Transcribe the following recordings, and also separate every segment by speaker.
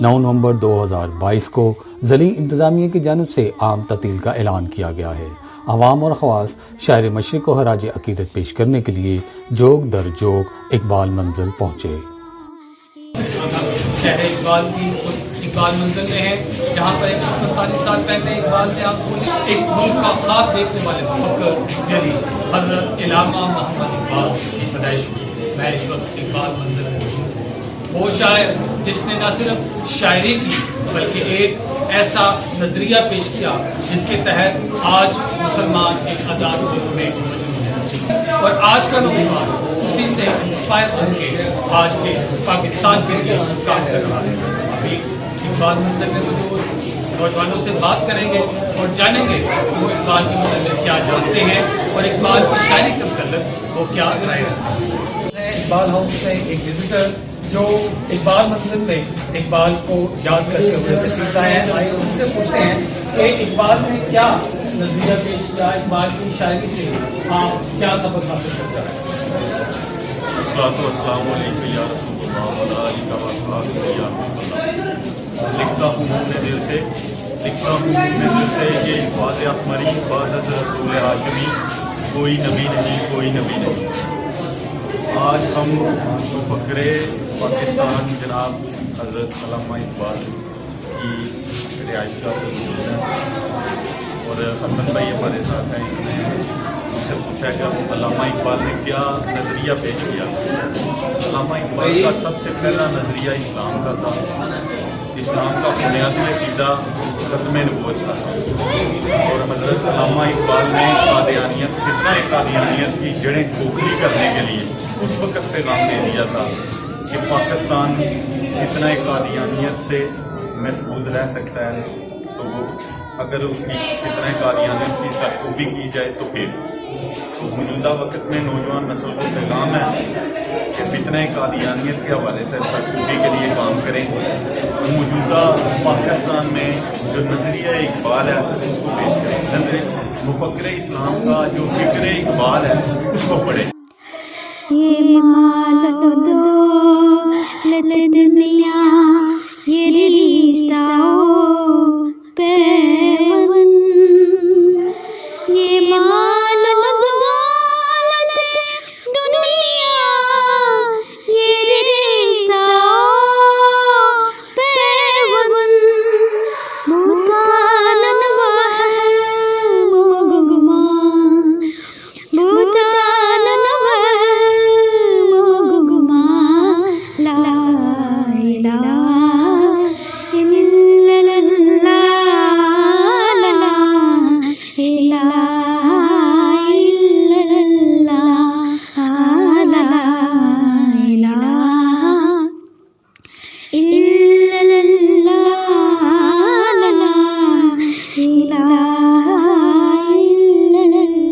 Speaker 1: 9 نومبر 2022 کو ضلعی انتظامیہ کی جانب سے عام تعطیل کا اعلان کیا گیا ہے۔ عوام اور خواص شاعر مشرق کو خراج عقیدت پیش کرنے کے لیے جوگ در جوگ اقبال منزل پہنچے۔
Speaker 2: شہر اقبال کی اقبال منزل میں ہے، جہاں پر 145 سال پہلے اقبال نے آپ کو ایک ملک کا خواب دیکھنے والے مفکر یعنی حضرت علامہ محمد اقبال کی پیدائش ہوئی۔ میں اس وقت اقبال منزل میں ہوں۔ وہ شاعر جس نے نہ صرف شاعری کی بلکہ ایک ایسا نظریہ پیش کیا جس کے تحت آج مسلمان ایک آزاد ملک میں موجود ہیں، اور آج کا نوجوان اسی سے انسپائر ہو کے آج کے پاکستان کے لیے کام کر رہا ہے۔ ابھی اقبال منزل میں موجود نوجوانوں سے بات کریں گے اور جانیں گے وہ اقبال کے متعلق کیا جانتے ہیں اور اقبال کی شاعری کے متعلق وہ کیا رائے رکھتے ہیں۔ اقبال ہاؤس سے ایک وزٹر جو اقبال منزل میں اقبال کو یاد کرتے ہوئے تشریف لائے ہیں، آئے ان سے پوچھتے ہیں کہ اقبال نے کیا نظریہ پیش کیا، اقبال کی شاعری سے آپ کیا سبق حاصل کرتے ہیں؟
Speaker 3: السلام علیکم یا رسول اللہ وعلیہ آلہ وصحبہ یا رسول اللہ۔ لکھتا ہوں اپنے دل سے، لکھتا ہوں اپنے دل سے، یہ الفاظ احمری بعد از رسول ہاشمی، کوئی نبی نہیں، کوئی نبی نہیں۔ آج ہم مفکر پاکستان جناب حضرت علامہ اقبال کی رہائش گاہ سے موجود ہیں، اور حسن بھائی ہمارے ساتھ ہیں۔ انہوں نے مجھ سے پوچھا کہ علامہ اقبال نے کیا نظریہ پیش کیا۔ علامہ اقبال کا سب سے پہلا نظریہ اسلام کا تھا۔ اسلام کا بنیادی عقیدہ ختم نبوت تھا، اور حضرت علامہ اقبال نے قادیانیت، فتنہ قادیانیت کی جڑیں کھوکھلی کرنے کے لیے اس وقت پیغام دے دیا تھا کہ پاکستان فتنہ قادیانیت سے محفوظ رہ سکتا ہے تو وہ اگر اس کی فتنہ قادیانیت کی سرکوبی کی جائے تو پھر تو موجودہ وقت میں نوجوان نسل کو پیغام ہے کہ فتنہ قادیانیت کے حوالے سے سرکوبی کے لیے کام کریں۔ موجودہ پاکستان میں جو نظریہ اقبال ہے اس کو پیش کریں، مفکر اسلام کا جو فکر اقبال ہے اس کو پڑھیں۔
Speaker 4: یہ مالو دولت دنیا یہ رشتہ پیون، یہ مالو دولت دنیا یہ رشتہ پیون، بھوتان وہم و گمان، بھوتان وہم و گمان، لا الہ الا اللہ، لا الہ الا اللہ، لا الہ الا اللہ، لا الہ الا اللہ۔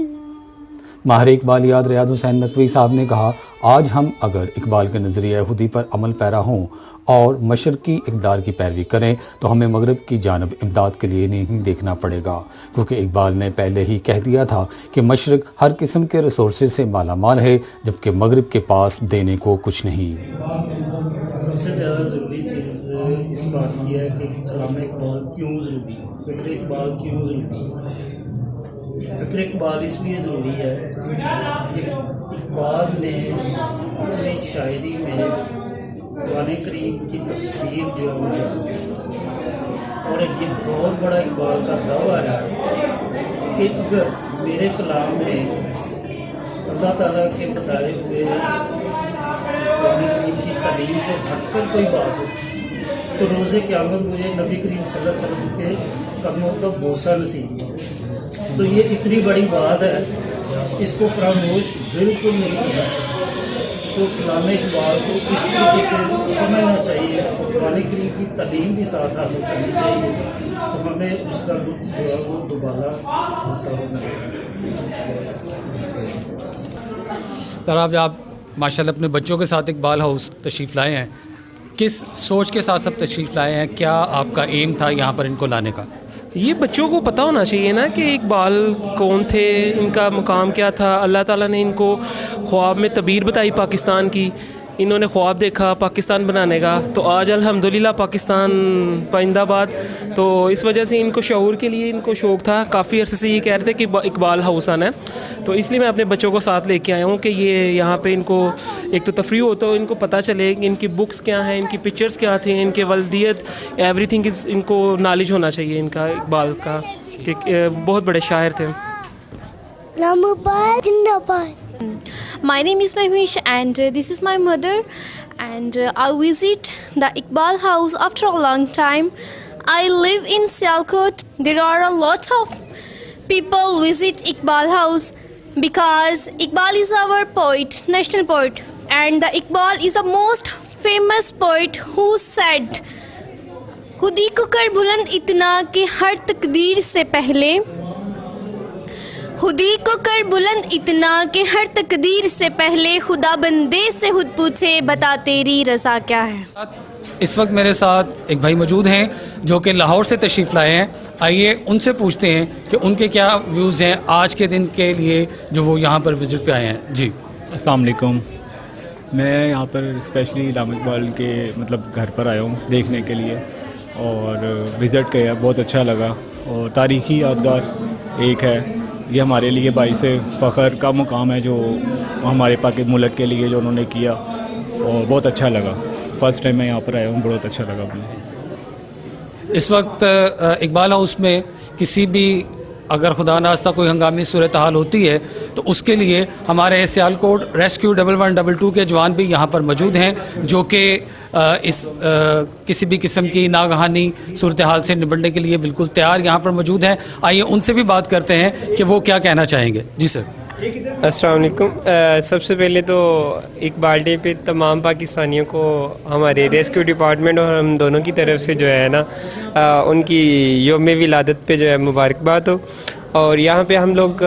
Speaker 1: ماہر اقبالیات ریاض حسین نقوی صاحب نے کہا، آج ہم اگر اقبال کے نظریہ خودی پر عمل پیرا ہوں اور مشرقی اقدار کی پیروی کریں تو ہمیں مغرب کی جانب امداد کے لیے نہیں دیکھنا پڑے گا، کیونکہ اقبال نے پہلے ہی کہہ دیا تھا کہ مشرق ہر قسم کے ریسورسز سے مالا مال ہے جبکہ مغرب کے پاس دینے کو کچھ نہیں۔
Speaker 5: سب سے زیادہ ضروری چیز اس بات کی ہے کہ کلام اقبال کیوں ضروری ہے، فکر اقبال کیوں ضروری ہے۔ فکر اقبال اس لیے ضروری ہے کہ اقبال نے اپنی شاعری میں قرآن کریم کی تفسیر جو ہے، اور یہ بہت بڑا اقبال کا دعویٰ ہے کہ اگر میرے کلام میں اللہ تعالیٰ کے بتائے ہوئے قرآن کریم کی تعلیم سے ہٹ کر کوئی بات ہو تو روز قیامت مجھے نبی کریم صلی اللہ علیہ وسلم کے قدموں کا بوسہ نصیب ہوا۔ تو یہ اتنی بڑی بات ہے، اس کو فراموش بالکل نہیں کرنا چاہیے۔ تو کلام اقبال کو اس طریقے سے سمجھنا چاہیے، قرآن کریم کی تعلیم بھی ساتھ حاصل کرنی چاہیے، تو ہمیں اس کا لطف جو ہے وہ دوبارہ ہوتا ہونا چاہیے۔
Speaker 2: سر، آپ ماشاءاللہ اپنے بچوں کے ساتھ اقبال ہاؤس تشریف لائے ہیں، کس سوچ کے ساتھ سب تشریف لائے ہیں؟ کیا آپ کا ایم تھا یہاں پر ان کو لانے کا؟
Speaker 6: یہ بچوں کو پتہ ہونا چاہیے نا کہ اقبال کون تھے، ان کا مقام کیا تھا۔ اللہ تعالیٰ نے ان کو خواب میں تعبیر بتائی پاکستان کی इन्होंने ख्वाब देखा पाकिस्तान बनाने का, तो आज अल्हम्दुलिल्लाह पाकिस्तान पाइंदा बाद। तो इस वजह से इनको शऊर के लिए इनको शौक़ था, काफ़ी अरसे से ये कह रहे थे कि इकबाल हाउस आना है। तो इसलिए मैं अपने बच्चों को साथ लेके आया हूँ कि ये यहाँ पे इनको एक तो तफरीह होता हो, इनको पता चले कि इनकी बुक्स क्या हैं, इनकी पिक्चर्स क्या थे, इनके वल्दियत एवरीथिंग इनको नॉलेज होना चाहिए इनका, इकबाल का, कि बहुत बड़े शायर थे।
Speaker 7: My name is Mahwish and this is my mother, and I visit the Iqbal house after a long time. I live in Sialkot. There are a lot of people visit Iqbal house because Iqbal is our poet, national poet, and the Iqbal is the most famous poet who said, खुदी को कर बुलंद इतना कि हर तकदीर से पहले, खुदी को कर बुलंद इतना कि हर तकदीर से पहले, खुदा बंदे से खुद पूछे बता तेरी रज़ा क्या है।
Speaker 1: इस वक्त मेरे साथ एक भाई मौजूद हैं जो कि लाहौर से तशरीफ़ लाए हैं। आइए उनसे पूछते हैं कि उनके क्या व्यूज़ हैं आज के दिन के लिए जो वो यहाँ पर विज़िट पे आए हैं। जी
Speaker 8: अस्सलाम वालेकुम। मैं यहाँ पर स्पेशली इलामा इकबाल के मतलब घर पर आया हूँ देखने के लिए और विज़िट किया, बहुत अच्छा लगा। और तारीख़ी यादगार एक है, ये हमारे लिए बाइस फ़ख्र का मुकाम है जो हमारे पाक मुल्क के लिए जो उन्होंने किया, और बहुत अच्छा लगा। फ़र्स्ट टाइम मैं यहाँ पर आया हूँ, बहुत अच्छा लगा मुझे।
Speaker 1: इस वक्त इकबाल हाउस में किसी भी अगर खुदा नास्ता कोई हंगामी सूरत हाल होती है तो उसके लिए हमारे सियालकोट रेस्क्यू 1112 के जवान भी यहाँ पर मौजूद हैं जो कि किसी भी किस्म की नागहानी सूरत हाल से निपटने के लिए बिल्कुल तैयार यहाँ पर मौजूद हैं। आइए उनसे भी बात करते हैं कि वो क्या कहना चाहेंगे। जी सर।
Speaker 9: अस्सलाम वालेकुम। सबसे पहले तो इकबाल डे पे तमाम पाकिस्तानियों को हमारे रेस्क्यू डिपार्टमेंट और हम दोनों की तरफ से जो है ना उनकी यौम विलादत पे जो है मुबारकबाद हो। और यहाँ पे हम लोग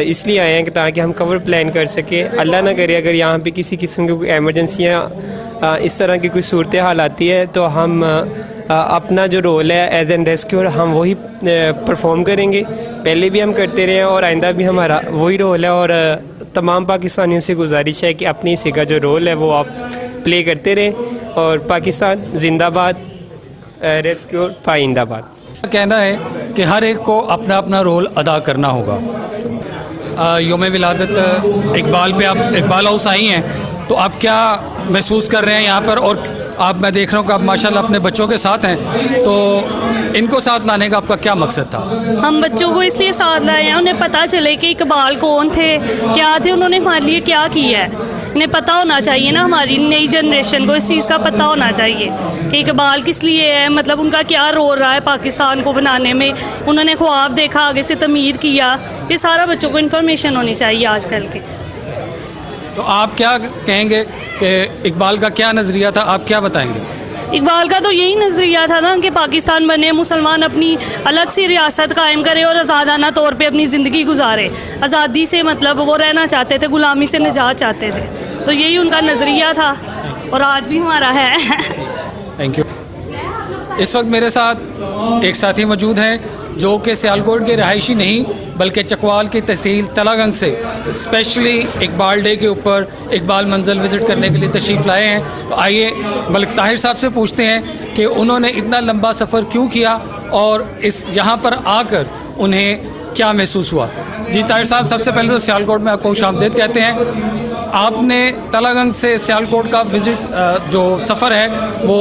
Speaker 9: इसलिए आए हैं कि ताकि हम कवर प्लान कर सके। अल्लाह ना करे अगर यहाँ पे किसी किस्म की कोई एमरजेंसियाँ इस तरह की कोई सूरत हाल आती है तो हम अपना जो रोल है एज एन रेस्क्यूअर हम वही परफॉर्म करेंगे। पहले भी हम करते रहे हैं और आइंदा भी हमारा वही रोल है। और तमाम पाकिस्तानियों से गुजारिश है कि अपनी हिस्से का जो रोल है वो आप प्ले करते रहें। और पाकिस्तान जिंदाबाद, रेस्क्यूअर पाइंदाबाद।
Speaker 1: कहना है कि हर एक को अपना अपना रोल अदा करना होगा। यौम विलादत इकबाल पे आप इकबाल हाउस आई हैं तो आप क्या महसूस कर रहे हैं यहाँ पर? और आप मैं देख रहा हूँ कि आप माशाल्लाह अपने बच्चों के साथ हैं, तो इनको साथ लाने का आपका क्या मकसद था?
Speaker 10: हम बच्चों को इसलिए साथ लाए हैं उन्हें पता चले कि इकबाल कौन थे, क्या थे, उन्होंने हमारे लिए क्या किया है। इन्हें पता होना चाहिए ना, हमारी नई जनरेशन को इस चीज़ का पता होना चाहिए कि इकबाल किस लिए है, मतलब उनका क्या रोल रहा है पाकिस्तान को बनाने में। उन्होंने ख्वाब देखा, आगे से तमीर किया, ये सारा बच्चों को इन्फॉर्मेशन होनी चाहिए आजकल के।
Speaker 1: तो आप क्या कहेंगे कि इकबाल का क्या नज़रिया था, आप क्या बताएंगे?
Speaker 10: इकबाल का तो यही नज़रिया था ना कि पाकिस्तान बने, मुसलमान अपनी अलग सी रियासत कायम करे और आज़ादाना तौर पे अपनी ज़िंदगी गुजारे। आज़ादी से मतलब वो रहना चाहते थे, ग़ुलामी से निजात चाहते थे, तो यही उनका नज़रिया था और आज भी हमारा है।
Speaker 1: Thank you. इस वक्त मेरे साथ एक साथी मौजूद हैं जो कि सियालकोट के रहायशी नहीं बल्कि चकवाल की तहसील तलागंज से स्पेशली इकबाल डे के ऊपर इकबाल मंजिल विज़िट करने के लिए तशरीफ़ लाए हैं। तो आइए मलिक ताहिर साहब से पूछते हैं कि उन्होंने इतना लंबा सफ़र क्यों किया और इस यहाँ पर आकर उन्हें क्या महसूस हुआ। जी ताहिर साहब, सबसे पहले तो सियालकोट में आपको खुशामदीद कहते हैं। आपने तलागंज से सियालकोट का विज़िट जो सफ़र है वो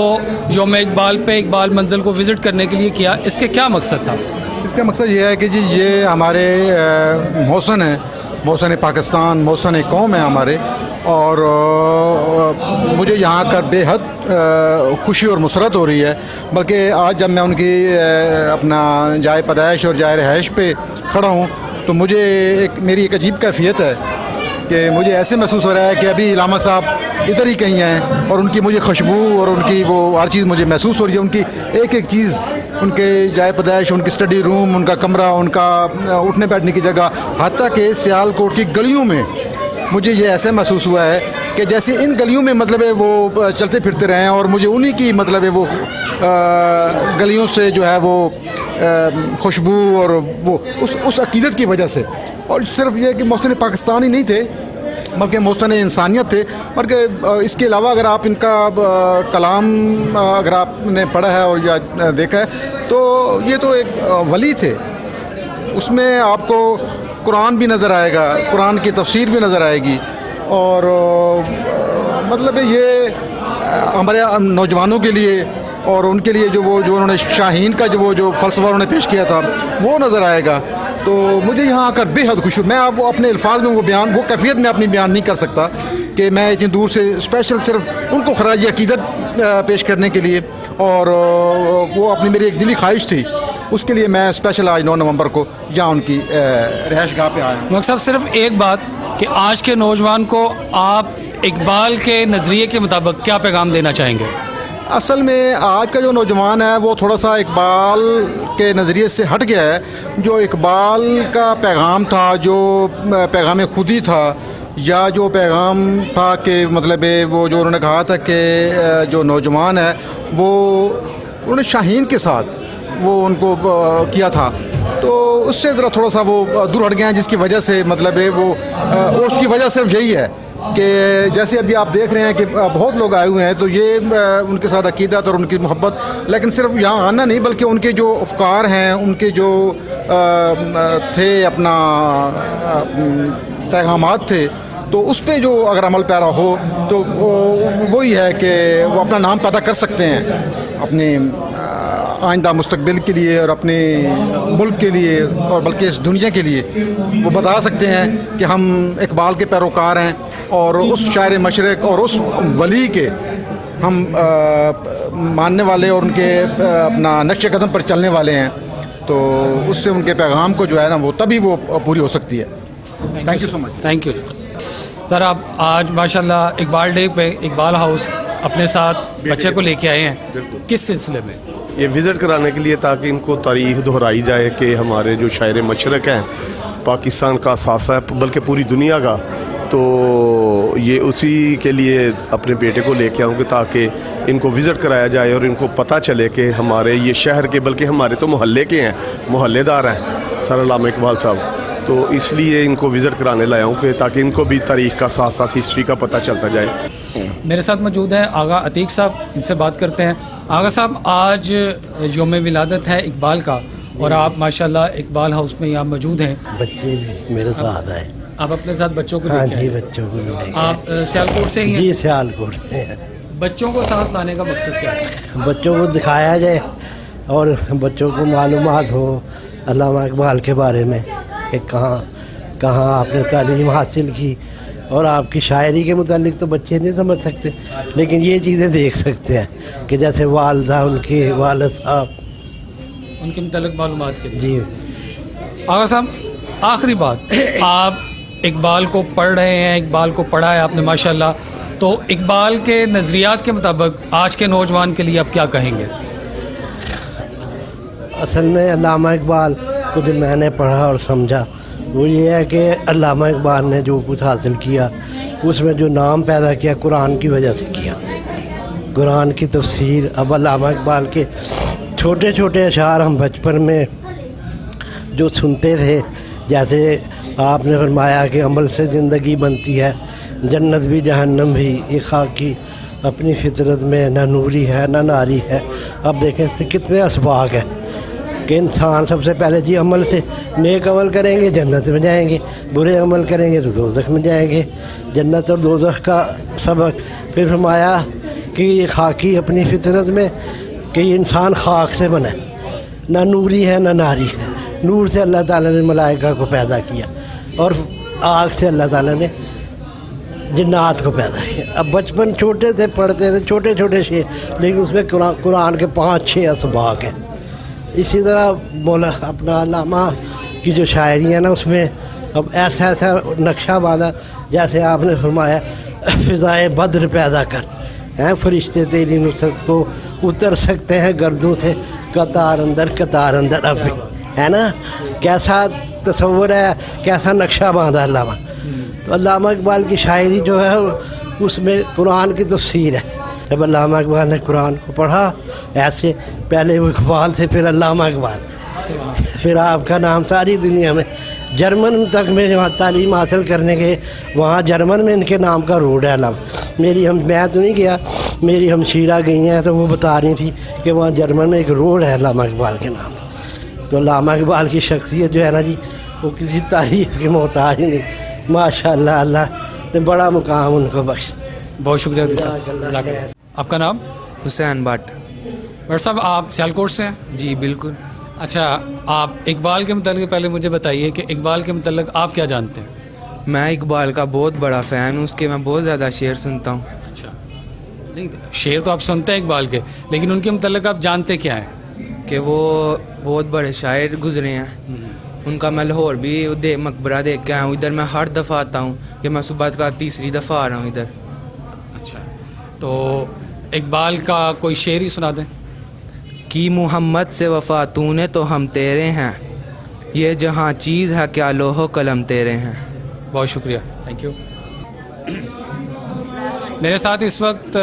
Speaker 1: यौम इकबाल पे इकबाल मंजिल को विज़िट करने के लिए किया, इसके क्या मकसद था?
Speaker 11: इसका मकसद ये है कि जी ये हमारे मौसन है, मौसन पाकिस्तान, मौसन कौम है हमारे, और मुझे यहाँ कर बेहद खुशी और मुसरत हो रही है। बल्कि आज जब मैं उनकी अपना जाए पैदाइश और जाए रहाइश पे खड़ा हूँ तो मुझे मेरी एक अजीब कैफियत है कि मुझे ऐसे महसूस हो रहा है कि अभी इलामा साहब इधर ही कहीं हैं और उनकी मुझे खुशबू और उनकी वो हर चीज़ मुझे महसूस हो रही है। उनकी एक एक चीज़, उनके जाए पैदाइश, उनकी स्टडी रूम, उनका कमरा, उनका उठने बैठने की जगह, हत्ता कि सियालकोट की गलियों में मुझे ये ऐसे महसूस हुआ है कि जैसे इन गलियों में मतलब है वो चलते फिरते रहे हैं और मुझे उन्हीं की मतलब है वो गलियों से जो है वो खुशबू और वो उस अकीदत की वजह से। और सिर्फ ये कि मौसम पाकिस्तान ही नहीं थे, बल्कि मोहसिन इंसानियत थे। बल्कि इसके अलावा अगर आप इनका कलाम अगर आपने पढ़ा है और या देखा है तो ये तो एक वली थे। उसमें आपको कुरान भी नज़र आएगा, कुरान की तफसीर भी नज़र आएगी, और मतलब ये हमारे नौजवानों के लिए और उनके लिए जो उन्होंने शाहीन का जो फ़लसफ़ा उन्होंने पेश किया था वो नज़र आएगा। तो मुझे यहाँ आकर बेहद खुश हूँ। मैं आप वो अपने अल्फाज में वो कैफियत में अपनी बयान नहीं कर सकता कि मैं इतनी दूर से स्पेशल सिर्फ उनको खराज अकीदत पेश करने के लिए, और वो अपनी मेरी एक दिली ख्वाहिश थी, उसके लिए मैं स्पेशल आज 9 नवंबर को यहाँ उनकी रहायश गाह पे आया हूँ।
Speaker 2: मकसद सिर्फ एक बात कि आज के नौजवान को आप इकबाल के नज़रिए के मुताबिक क्या पैगाम देना चाहेंगे?
Speaker 11: असल में आज का जो नौजवान है वो थोड़ा सा इकबाल के नज़रिए से हट गया है। जो इकबाल का पैगाम था, जो पैगाम खुदी था, या जो पैगाम था कि मतलब वो जो उन्होंने कहा था कि जो नौजवान है वो उन्होंने शाहीन के साथ वो उनको किया था, तो उससे ज़रा थोड़ा सा वो दूर हट गए हैं, जिसकी वजह से मतलब वो उसकी वजह सिर्फ यही है कि जैसे अभी आप देख रहे हैं कि बहुत लोग आए हुए हैं, तो ये उनके साथ अकीदत और उनकी मोहब्बत, लेकिन सिर्फ यहाँ आना नहीं बल्कि उनके जो अफकार हैं, उनके जो थे अपना पैगामात थे, तो उस पर जो अगर अमल पैरा हो तो वही है कि वो अपना नाम पैदा कर सकते हैं अपने आइंदा मुस्तकबिल के लिए और अपने मुल्क के लिए और बल्कि इस दुनिया के लिए। वो बता सकते हैं कि हम इकबाल के पैरोकार हैं और उस शायर मशरक़ और उस वली के हम मानने वाले और उनके अपना नक्श कदम पर चलने वाले हैं। तो उससे उनके पैगाम को जो है ना वो तभी वो पूरी हो सकती है। Thank you so much.
Speaker 2: Thank you sir. आप आज माशाल्लाह इकबाल डे पे इकबाल हाउस अपने साथ बच्चे को लेके आए हैं, किस सिलसिले में?
Speaker 12: ये विज़िट कराने के लिए ताकि इनको तारीख़ दोहराई जाए कि हमारे जो शायर मशरक़ हैं, पाकिस्तान का असासा है बल्कि पूरी दुनिया का, तो ये उसी के लिए अपने बेटे को लेके आऊँगी ताकि इनको विज़िट कराया जाए और इनको पता चले कि हमारे ये शहर के बल्कि हमारे तो मोहल्ले के हैं, मोहल्लेदार हैं सर अल्लामा इकबाल साहब, तो इसलिए इनको विज़िट कराने लाया हूँ कि ताकि इनको भी तारीख़ का साथ साथ हिस्ट्री का पता चलता जाए।
Speaker 2: मेरे साथ मौजूद हैं आगा अतीक साहब, इनसे बात करते हैं। आगा साहब, आज यौम विलादत है इकबाल का और आप माशाल्लाह इकबाल हाउस में यहाँ मौजूद हैं।
Speaker 13: बच्चे भी मेरे साथ आए।
Speaker 2: आप अपने साथ बच्चों को?
Speaker 13: हाँ जी, बच्चों को लेके।
Speaker 2: आप सियालकोट से ही हैं?
Speaker 13: जी, सियालकोट से हैं।
Speaker 2: बच्चों को साथ लाने का मकसद क्या है?
Speaker 13: बच्चों को दिखाया जाए और बच्चों को मालूमात हो अल्लामा इकबाल के बारे में कि कहाँ आपने तालीम हासिल की, और आपकी शायरी के मुतालिक तो बच्चे नहीं समझ सकते, लेकिन ये चीज़ें देख सकते हैं कि जैसे वालदा उनके वालिद साहब,
Speaker 2: उनके मुतालिक मालूमात के लिए।
Speaker 13: जी
Speaker 2: आगा साहब, आखिरी बात, आप इकबाल को पढ़ रहे हैं, इकबाल को पढ़ा है आपने माशाल्लाह, तो इकबाल के नज़रियात के मुताबिक आज के नौजवान के लिए आप क्या कहेंगे?
Speaker 13: असल में अल्लामा इकबाल को जो मैंने पढ़ा और समझा वो ये है कि अल्लामा इकबाल ने जो कुछ हासिल किया उसमें जो नाम पैदा किया कुरान की वजह से किया। कुरान की तफसीर, अब अल्लामा इकबाल के छोटे छोटे अशार हम बचपन में जो सुनते थे, जैसे आपने फरमाया कि अमल से ज़िंदगी बनती है, जन्नत भी जहन्नम भी, एक खाकी अपनी फितरत में ना नूरी है ना नारी है। अब देखें इसमें कितने असबाक हैं कि इंसान सबसे पहले जी अमल से, नेक अमल करेंगे जन्नत में जाएंगे, बुरे अमल करेंगे तो दोज़ख में जाएंगे। जन्नत और दोज़ख का सबक फिर फरमाया कि ये खाकी अपनी फितरत में कि ये इंसान खाक से बना, ना नूरी है ना नारी है। नूर से अल्लाह ताला ने मलाइका को पैदा किया और आग से अल्लाह ताला ने जिन्नात को पैदा किया। अब बचपन छोटे से पढ़ते थे छोटे छोटे शेर, लेकिन उसमें कुरान के 5-6 असबाक हैं। इसी तरह बोला अपना अल्लामा की जो शायरी है ना, उसमें अब ऐसा ऐसा नक्शा बांधा जैसे आपने फरमाया फ़िज़ाए बद्र पैदा कर हैं, फरिश्ते तेरी नुसरत को उतर सकते हैं गर्दों से कतार अंदर अब भी, है ना। कैसा तस्वुर है, कैसा नक्शा बांधा अल्लामा। तो अल्लामा इकबाल की शायरी जो है उसमें कुरान की तफसीर है। जब अल्लामा इकबाल ने कुरान को पढ़ा, ऐसे पहले वो इकबाल थे फिर अल्लामा इकबाल, फिर आपका नाम सारी दुनिया में, जर्मन तक में जहाँ तालीम हासिल करने के, वहाँ जर्मन में इनके नाम का रोड है अलामा। मैं तो नहीं गया, मेरी हमशीरा गई हैं तो वो बता रही थी कि वहाँ जर्मन में एक रोड है अल्लामा इकबाल के नाम। तो अल्लामा इकबाल की शख्सियत जो है ना जी, वो किसी तारीफ की मोहताज ही नहीं, माशाअल्लाह, अल्लाह ने बड़ा मुकाम उनको बख्श।
Speaker 2: बहुत शुक्रिया साहब। आपका नाम?
Speaker 14: हुसैन भट्ट।
Speaker 2: भट्ट साहब, आप सियालकोट से हैं?
Speaker 14: जी बिल्कुल।
Speaker 2: अच्छा, आप इकबाल के मतलब पहले मुझे बताइए कि इकबाल के मतलब आप क्या जानते हैं?
Speaker 14: मैं इकबाल का बहुत बड़ा फ़ैन हूँ, उसके मैं बहुत ज़्यादा शेर सुनता हूँ।
Speaker 2: अच्छा, नहीं शेर तो आप सुनते हैं इकबाल के, लेकिन उनके मतलब आप जानते क्या हैं?
Speaker 14: कि वो बहुत बड़े शायर गुजरे हैं। उनका मैं लाहौर भी मकबरा देख के आया हूँ। इधर मैं हर दफ़ा आता हूँ, कि मैं सुबह का तीसरी दफ़ा आ रहा हूँ इधर।
Speaker 2: अच्छा, तो इकबाल का कोई शेर ही सुना दें।
Speaker 14: कि मोहम्मद से वफ़ा तूने तो हम तेरे हैं, ये जहाँ चीज़ है क्या लोहो कलम तेरे हैं।
Speaker 2: बहुत शुक्रिया, थैंक यू। मेरे साथ इस वक्त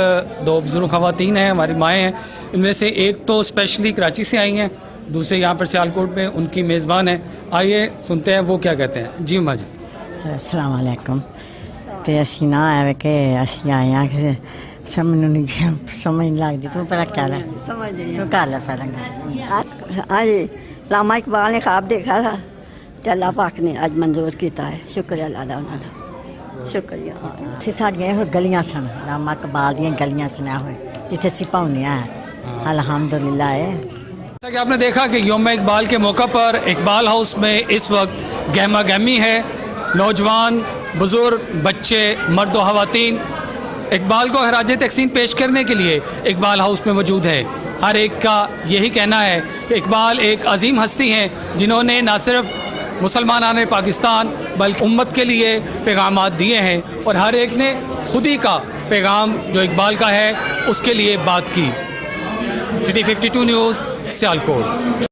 Speaker 2: दो बुजुर्ग ख़वातीन हैं, हमारी माएँ हैं। इनमें से एक तो स्पेशली कराची से आई हैं, दूसरे यहाँ पर सियालकोट में उनकी मेज़बान है। आइए सुनते हैं वो क्या कहते हैं। जी अम्मा जी।
Speaker 15: अस्सलाम वालेकुम। तो असी ना आए कि असी आए हैं कि समझ नहीं लगती। तू पहला क्या है, तू कर ले पहला।
Speaker 16: आज लामा इकबाल ने ख्वाब देखा था तो अल्लाह पाक ने आज मंजूर किया है। शुक्रिया अल्लाह का, उन्होंने शुक्रिया।
Speaker 15: ਅਸੀਂ ਸਾਡੀਆਂ ਇਹੋ ਗਲੀਆਂ ਸਨ, ਲਾਮਾ ਇਕਬਾਲ ਦੀਆਂ ਗਲੀਆਂ ਸੁਣਿਆ ਹੋਏ ਜਿੱਥੇ ਅਸੀਂ ਪਾਉਂਦੇ ਹਾਂ। अल्हम्दुलिल्लाह है।
Speaker 2: जैसा कि आपने देखा कि यौम इकबाल के मौका पर इकबाल हाउस में इस वक्त गहमा गहमी है। नौजवान, बुज़ुर्ग, बच्चे, मर्द व ख़वातीन इकबाल को खराज तहसीन पेश करने के लिए इकबाल हाउस में मौजूद है। हर एक का यही कहना है कि इकबाल एक अजीम हस्ती हैं, जिन्होंने न सिर्फ मुसलमान पाकिस्तान बल्कि उम्मत के लिए पैगामात दिए हैं, और हर एक ने खुद ही का पैगाम जो इकबाल का है उसके लिए बात की। City 52 news, Sialkot.